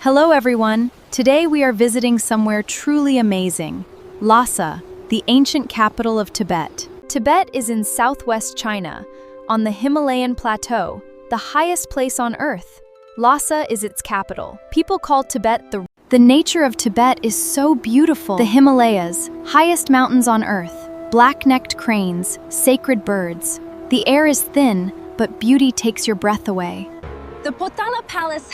Hello everyone! Today we are visiting somewhere truly amazing, Lhasa, the ancient capital of Tibet. Tibet is in southwest China, on the Himalayan plateau, the highest place on earth. Lhasa is its capital. People call Tibet the nature of Tibet is so beautiful. The Himalayas, highest mountains on earth, black-necked cranes, sacred birds. The air is thin, but beauty takes your breath away. The Potala Palace,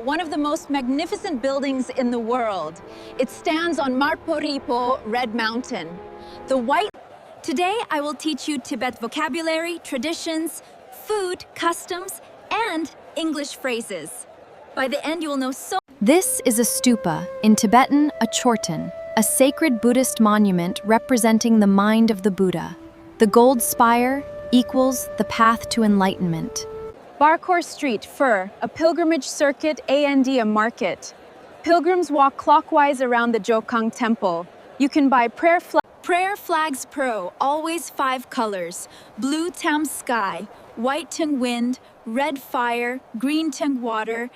one of the most magnificent buildings in the world. It stands on Marporipo, Red Mountain. Today, I will teach you Tibet vocabulary, traditions, food, customs, and English phrases. By the end, you will know so. This is a stupa, in Tibetan, a chorten, a sacred Buddhist monument representing the mind of the Buddha. The gold spire equals the path to enlightenment. Barkhor Street, a pilgrimage circuit, a market. Pilgrims walk clockwise around the Jokhang Temple. You can buy prayer flags always 5 colors. Blue Tam sky, white tung wind, red fire, green tung water.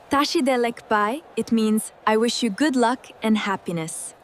Tashi Delek, it means I wish you good luck and happiness.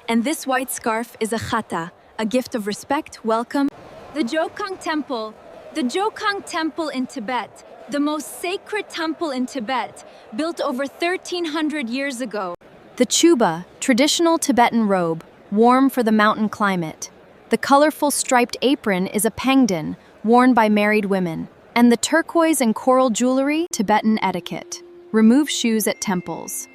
And this white scarf is a Khata, a gift of respect, welcome. The Jokhang Temple. The Jokhang Temple in Tibet, the most sacred temple in Tibet, built over 1,300 years ago. The chuba, traditional Tibetan robe, warm for the mountain climate. The colorful striped apron is a pangdan, worn by married women. And the turquoise and coral jewelry, Tibetan etiquette. Remove shoes at temples.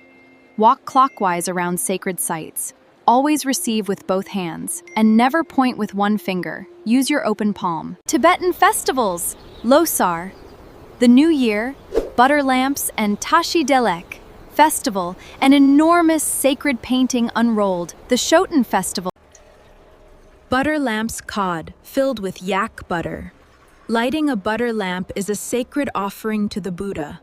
Walk clockwise around sacred sites. Always receive with both hands, and never point with one finger. Use your open palm. Tibetan festivals, Losar, the New Year, butter lamps, and Tashi Delek festival, an enormous sacred painting unrolled, the Shoten festival. Butter lamps cod, filled with yak butter. Lighting a butter lamp is a sacred offering to the Buddha.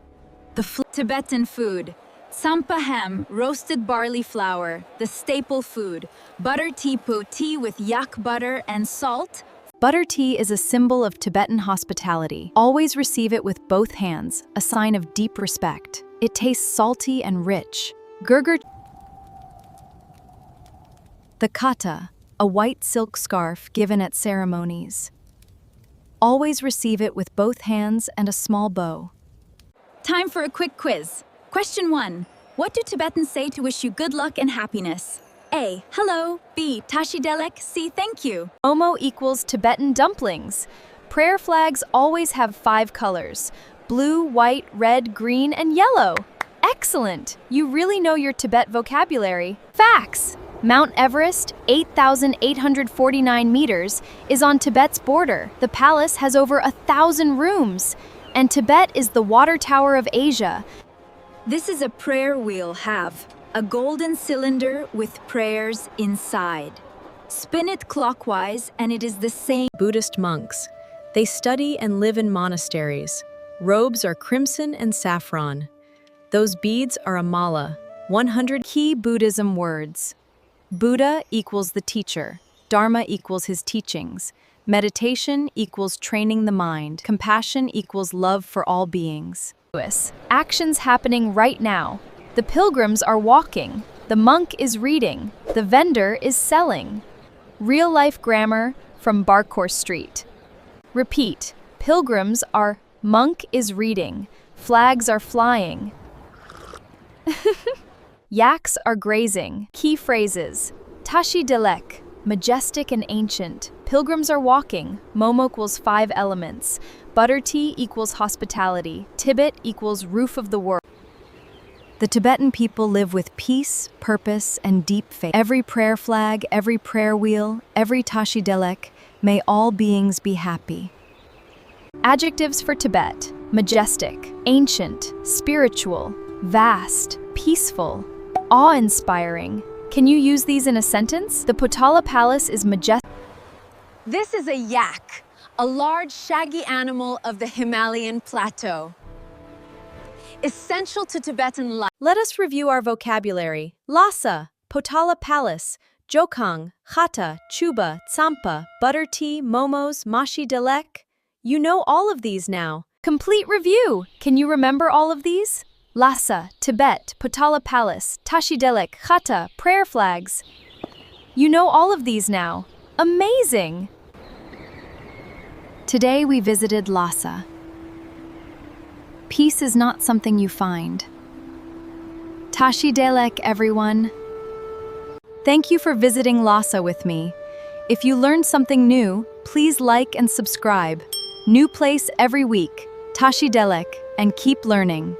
Tibetan food. Sampahem, roasted barley flour, the staple food. Butter tea with yak butter and salt. Butter tea is a symbol of Tibetan hospitality. Always receive it with both hands, a sign of deep respect. It tastes salty and rich. Gurgur. The Khata, a white silk scarf given at ceremonies. Always receive it with both hands and a small bow. Time for a quick quiz. Question 1. What do Tibetans say to wish you good luck and happiness? A. Hello. B. Tashi Delek. C. Thank you. Momo equals Tibetan dumplings. Prayer flags always have 5 colors: blue, white, red, green, and yellow. Excellent! You really know your Tibet vocabulary. Facts! Mount Everest, 8,849 meters, is on Tibet's border. The palace has over 1,000 rooms. And Tibet is the water tower of Asia. This is a prayer wheel, a golden cylinder with prayers inside. Spin it clockwise and it is the same. Buddhist monks. They study and live in monasteries. Robes are crimson and saffron. Those beads are a mala, 100 key Buddhism words. Buddha equals the teacher. Dharma equals his teachings. Meditation equals training the mind. Compassion equals love for all beings. Actions happening right now. The pilgrims are walking. The monk is reading. The vendor is selling. Real-life grammar from Barkhor Street. Repeat. Pilgrims are, monk is reading. Flags are flying. Yaks are grazing. Key phrases. Tashi Delek, majestic and ancient. Pilgrims are walking. Momo equals 5 elements. Butter tea equals hospitality. Tibet equals roof of the world. The Tibetan people live with peace, purpose, and deep faith. Every prayer flag, every prayer wheel, every Tashi Delek, may all beings be happy. Adjectives for Tibet: majestic, ancient, spiritual, vast, peaceful, awe-inspiring. Can you use these in a sentence? The Potala Palace is majestic. This is a yak, a large shaggy animal of the Himalayan plateau. Essential to Tibetan life. Let us review our vocabulary. Lhasa, Potala Palace, Jokhang, Khata, Chuba, Tsampa, butter tea, momos, mashi delek. You know all of these now. Complete review. Can you remember all of these? Lhasa, Tibet, Potala Palace, Tashi, Delek, Khata, prayer flags. You know all of these now. Amazing! Today we visited Lhasa. Peace is not something you find. Tashi, Delek, everyone. Thank you for visiting Lhasa with me. If you learned something new, please like and subscribe. New place every week. Tashi, Delek, and keep learning.